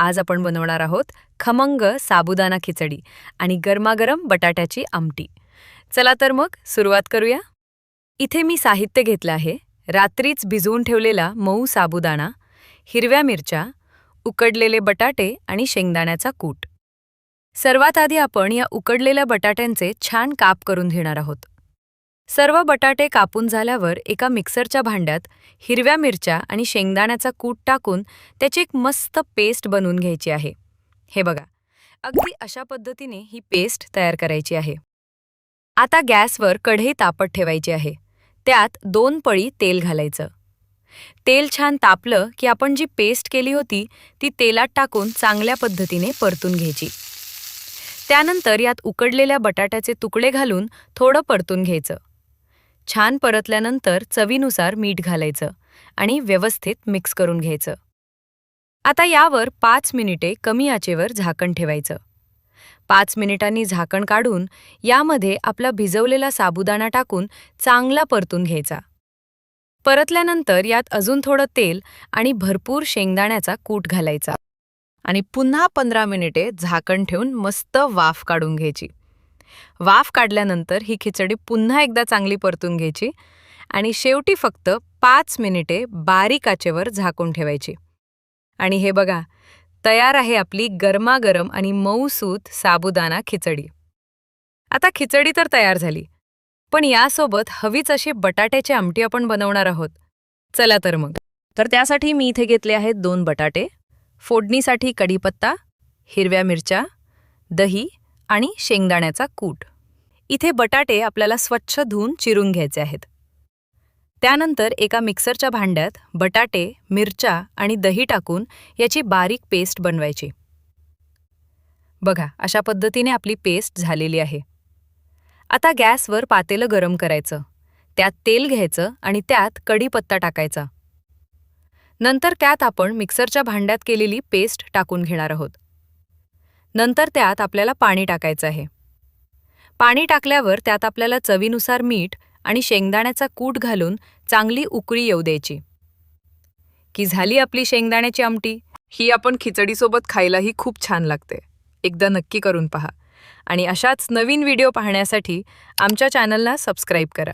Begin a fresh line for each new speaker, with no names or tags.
आज आपण बनवणार आहोत खमंग साबुदाणा खिचडी आणि गरमागरम बटाट्याची आमटी। चला तर मग सुरुवात करूया। इथे मी साहित्य घेतलं आहे। रात्रीच भिजवून ठेवलेला मऊ साबुदाणा, हिरव्या मिरच्या, उकडलेले बटाटे आणि शेंगदाण्याचा कूट। सर्वात आधी आपण या उकडलेल्या बटाट्यांचे छान काप करून घेणार आहोत। सर्व बटाटे कापून झाल्यावर एका मिक्सरच्या भांड्यात हिरव्या मिरच्या आणि शेंगदाण्याचा कूट टाकून त्याची एक मस्त पेस्ट बनवून घ्यायची आहे। हे बघा, अगदी अशा पद्धतीने ही पेस्ट तयार करायची आहे। आता गॅसवर कढई तापत ठेवायची आहे। त्यात 2 पळी तेल घालायचं। तेल छान तापलं की आपण जी पेस्ट केली होती ती तेलात टाकून चांगल्या पद्धतीने परतून घ्यायची। त्यानंतर यात उकडलेल्या बटाट्याचे तुकडे घालून थोडं परतून घ्यायचं। छान परतल्यानंतर चवीनुसार मीठ घालायचं आणि व्यवस्थित मिक्स करून घ्यायचं। आता यावर 5 मिनिटे कमी आचेवर झाकण ठेवायचं। 5 मिनिटांनी झाकण काढून यामध्ये आपला भिजवलेला साबुदाणा टाकून चांगला परतून घ्यायचा। परतल्यानंतर यात अजून थोडं तेल आणि भरपूर शेंगदाण्याचा कूट घालायचा आणि पुन्हा 15 मिनिटे झाकण ठेवून मस्त वाफ काढून घ्यायची। वाफ काढल्यानंतर ही खिचडी पुन्हा एकदा चांगली परतून घ्यायची आणि शेवटी फक्त 5 मिनिटे बारीक आचेवर झाकून ठेवायची। आणि हे बघा, तयार आहे आपली गरमागरम आणि मऊसूत साबुदाणा खिचडी। आता खिचडी तर तयार झाली, पण यासोबत हवीच अशी बटाट्याची आमटी आपण बनवणार आहोत। चला तर मग। तर त्यासाठी मी इथे घेतले आहेत 2 बटाटे, फोडणीसाठी कढीपत्ता, हिरव्या मिरच्या, दही आणि शेंगदाण्याचा कूट। इथे बटाटे आपल्याला स्वच्छ धुवून चिरून घ्यायचे आहेत। त्यानंतर एका मिक्सरच्या भांड्यात बटाटे, मिरच्या आणि दही टाकून याची बारीक पेस्ट बनवायची। बघा, अशा पद्धतीने आपली पेस्ट झालेली आहे। आता गॅसवर पातेलं गरम करायचं। त्यात तेल घ्यायचं आणि त्यात कढीपत्ता टाकायचा। नंतर त्यात आपण मिक्सरच्या भांड्यात केलेली पेस्ट टाकून घेणार आहोत। नंतर त्यात आपल्याला पाणी टाकायचं आहे। पाणी टाकल्यावर त्यात आपल्याला चवीनुसार मीठ आणि शेंगदाण्याचा कूट घालून चांगली उकळी येऊ द्यायची। की झाली आपली शेंगदाण्याची आमटी। ही आपण खिचडीसोबत खायलाही खूप छान लागते। एकदा नक्की करून पहा आणि अशाच नवीन व्हिडिओ पाहण्यासाठी आमच्या चॅनलला सबस्क्राईब करा।